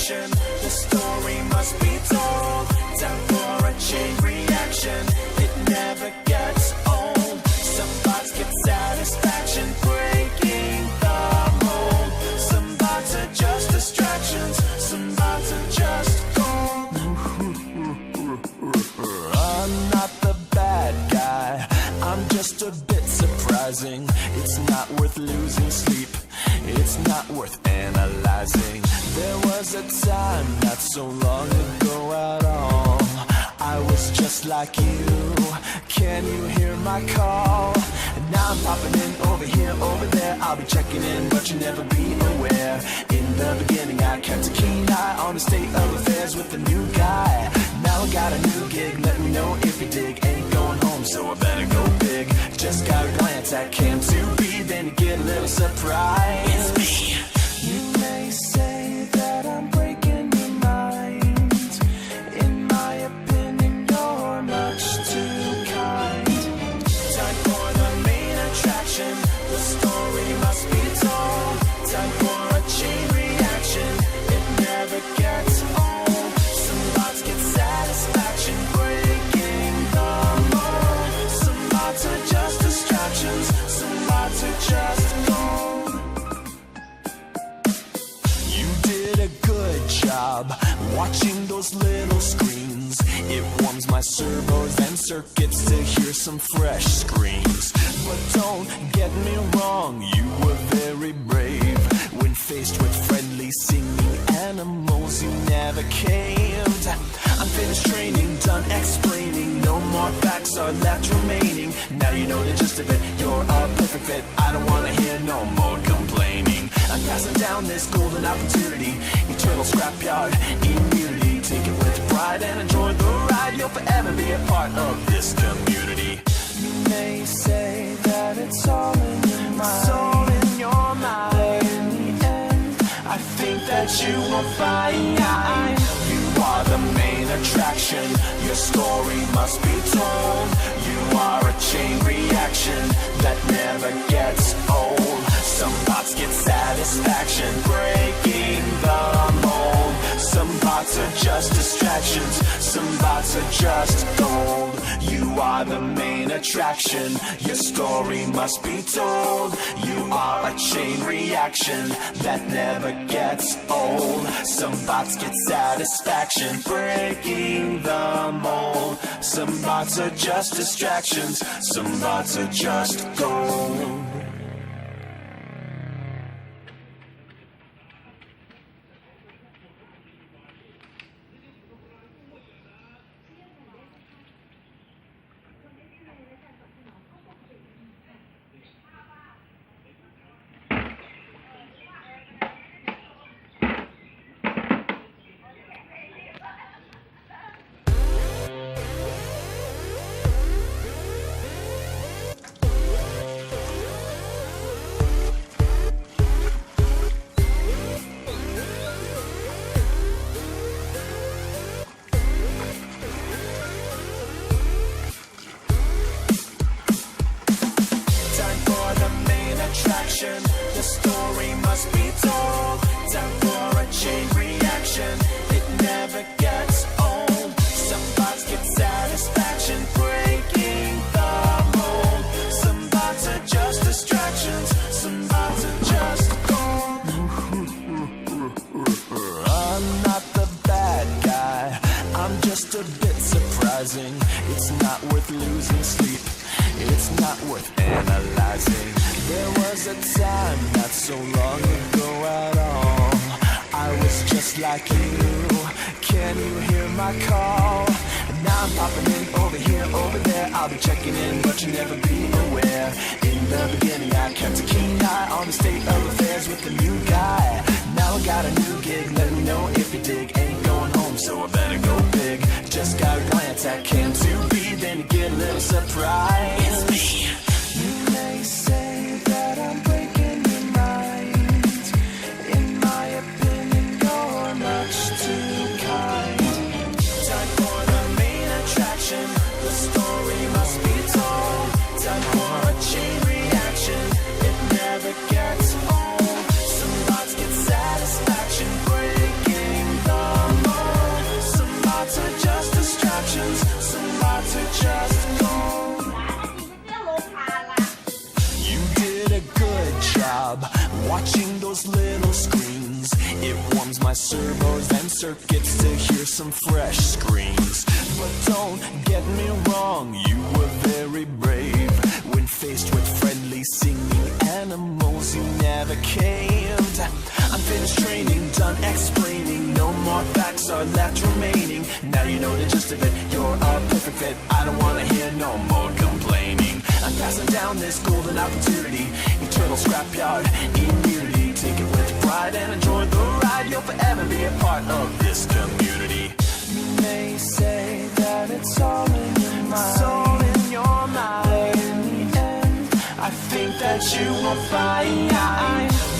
attraction. The story must be told. Time for a chain reaction. It never gets old. Some bots get satisfaction breaking the mold. Some bots are just distractions. Some bots are just gold. I'm not the bad guy. I'm just a bit surprising. It's not worth losing sleep. It's not worth analyzing. There was a time not so long ago at all. I was just like you. Can you hear my call? And now I'm popping in over here, over there. I'll be checking in, but you'll never be aware. In the beginning, I kept a keen eye on the state of affairs with the new guy. Now I got a new gig. Let me know if you dig. Ain't going home, so I better go big. Just gotta glance at Cam 2B, then you get a little surprise. It's me. You may say that I'm breaking your mind. In my opinion, you're much too kind. Time for the main attraction. The story must be told. Time for a chain reaction. It never gets old. Some bots get satisfaction breaking the mold. Some bots are just distractions. Some bots are just gold. You did a good job watching those little screens. It warms my servos and circuits to hear some fresh screams. But don't get me wrong, you were very brave. When faced with friendly singing animals, you never caved. I'm finished training, done explaining. No more facts are left remaining. Now you know the gist of it, you're a perfect fit. I don't wanna hear no more complaining. I'm passing down this golden opportunity. Eternal scrapyard immunity. Take it with pride and enjoy the ride. You'll forever be a part of this community. You may say that it's all in your mind. It's all in your mind. But in the end, I think that you will find you are the main attraction. Your story must be told. You are a chain reaction that never gets old. Some bots get satisfaction breaking the mold. Some bots are just distractions. Some bots are just gold. You are the main attraction. Your story must be told. You are a chain reaction that never gets old. Some bots get satisfaction breaking the mold. Some bots are just distractions. Some bots are just gold. The story must be told. Time for a chain reaction. It never gets old. Some bots get satisfaction breaking the mold. Some bots are just distractions. Some bots are just gold. I'm not the bad guy. I'm just a bit surprising. It's not worth losing sleep. It's not worth analyzing. There was a time not so long ago at all. I was just like you. Can you hear my call? And now I'm popping in over here, over there. I'll be checking in, but you'll never be aware. In the beginning, I kept a keen eye on the state of affairs with the new guy. Now I got a new gig. Let me know if you dig. Ain't going home, so I better go big. Just gotta glance at Cam 2B, then you get a little surprise. It's me. You may say that I'm breaking your mind. In my opinion, you're much too kind. Time for the main attraction. The story must be told. Time for a chain reaction. It never gets old. Some bots get satisfaction breaking Watching those little screens, it warms my servos and circuits to hear some fresh screams. But don't get me wrong, you were very brave. When faced with friendly singing animals, you never caved. I'm finished training, done explaining. No more facts are left remaining. Now you know the gist of it, you're a perfect fit. I don't wanna hear no more complaining. I'm passing down this golden opportunity, eternal scrapyard immunity. Take it with pride and enjoy the ride. You'll forever be a part of this community. You may say that it's all in your mind. It's all in your mind. But in the end, I think that you will find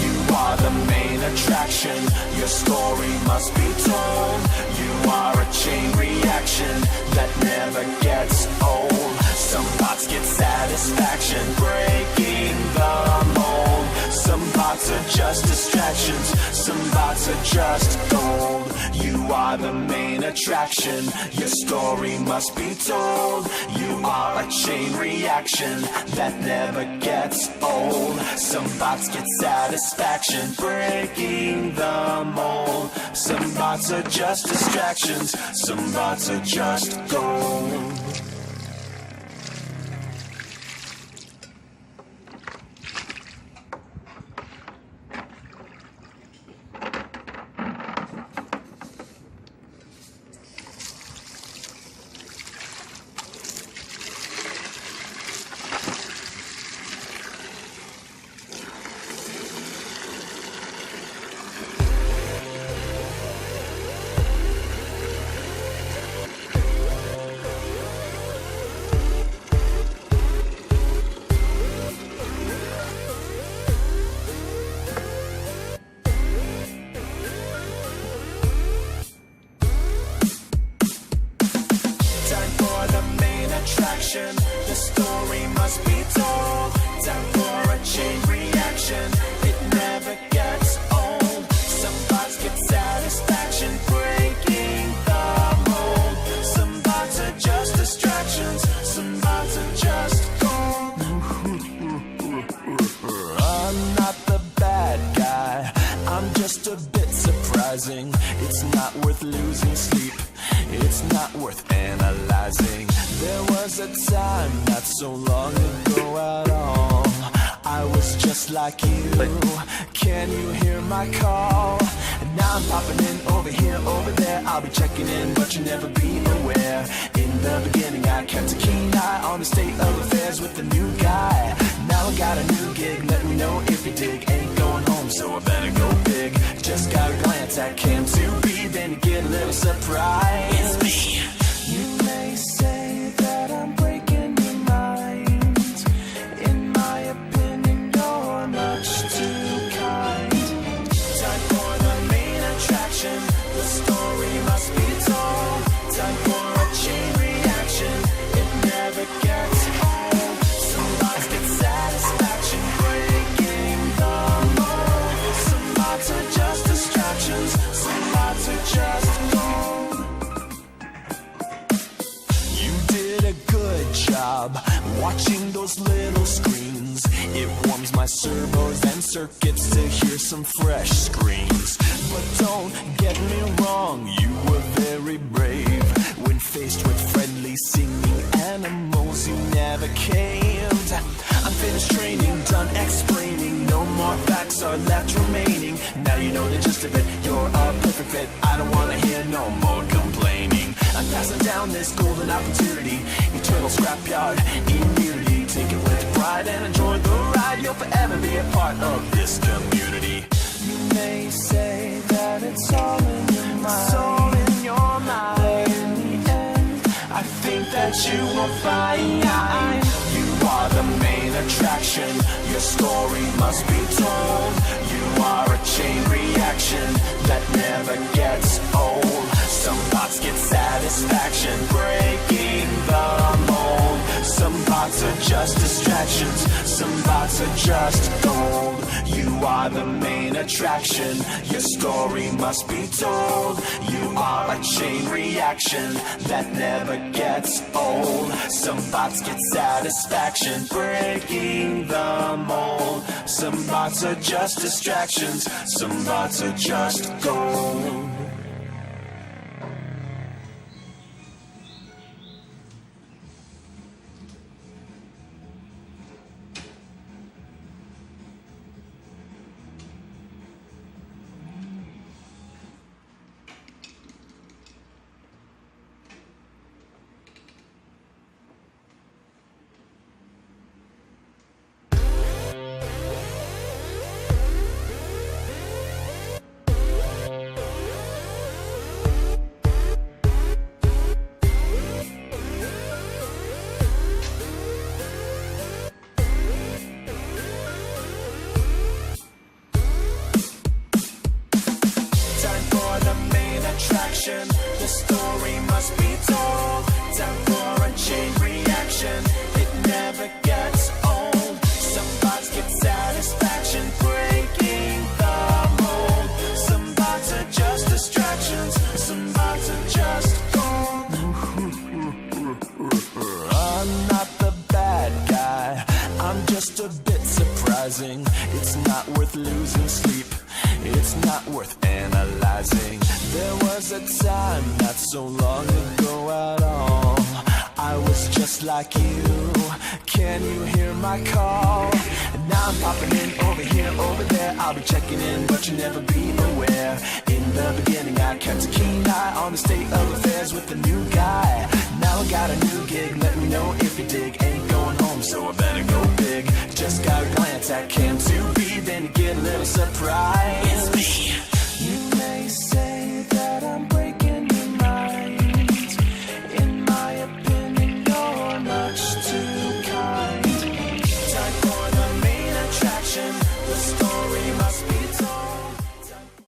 you are the main attraction. Your story must be told. You are a chain reaction that never gets old. Some bots get satisfaction breaking the mold. Some bots are just distractions. Some bots are just gold. You are the main attraction. Your story must be told. You are a chain reaction that never gets old. Some bots get satisfaction breaking the mold. Some bots are just distractions. Some bots are just gold. The story must be told. Time for a chain reaction. It never gets old. Some bots get satisfaction breaking the mold. Some bots are just distractions. Some bots are just gold. I'm not the bad guy. I'm just a bit surprising. It's not worth losing sleep. It's not worth analyzing. There was a time not so long ago at all. I was just like you. Can you hear my call? And now I'm popping in over here, over there. I'll be checking in, but you'll never be aware. In the beginning, I kept a keen eye on the state of affairs with the new guy. Now I got a new gig. Let me know if you dig. Ain't going home, so I better go big. Just got a glance at Cam 2B, then you get a little surprise. It's me. You may say that I'm breaking your mind. In my opinion, you're much too kind. Time for the main attraction. The story must be told. Time for a chain reaction. It never gets old. Some bots get satisfaction breaking the mold. Some bots are just distractions. Some bots are just gold. You did a good job watching those little screens. It warms my servos and circuits to hear some fresh screams. But don't get me wrong, you were very brave. When faced with friendly singing animals, you never caved. I'm finished training, done explaining. No more facts are left remaining. Now you know the gist of it, you're a perfect fit. I don't wanna hear no more complaining. I'm passing down this golden opportunity, eternal scrapyard immunity. Take it with pride and enjoy the ride. You'll forever be a part of this community. You may say that it's all in your mind. It's all in your mind. But in the end, I think that you will find you are the main attraction. Your story must be told. You are a chain reaction that never gets old. Some bots get satisfaction breaking the mold. Some thoughts are just distractions, some thoughts are just gold. You are the main attraction, your story must be told. You are a chain reaction that never gets old. Some thoughts get satisfaction breaking the mold. Some thoughts are just distractions, some thoughts are just gold. The story must be told. Time for a chain reaction, it never gets old. Some thoughts get satisfaction breaking the mold. Some thoughts are just distractions, some thoughts are just gold. I'm not the bad guy, I'm just a bit surprising. It's not worth losing sleep, it's not worth analyzing. There was a time not so long ago at all, I was just like you, can you hear my call? And now I'm popping in over here, over there, I'll be checking in, but you'll never be aware. In the beginning I kept a keen eye on the state of affairs with the new guy. Now I got a new gig, let me know if you dig. Ain't going home, so I better go big. Just got a glance at Cam 2B, then you get a little surprise. It's me.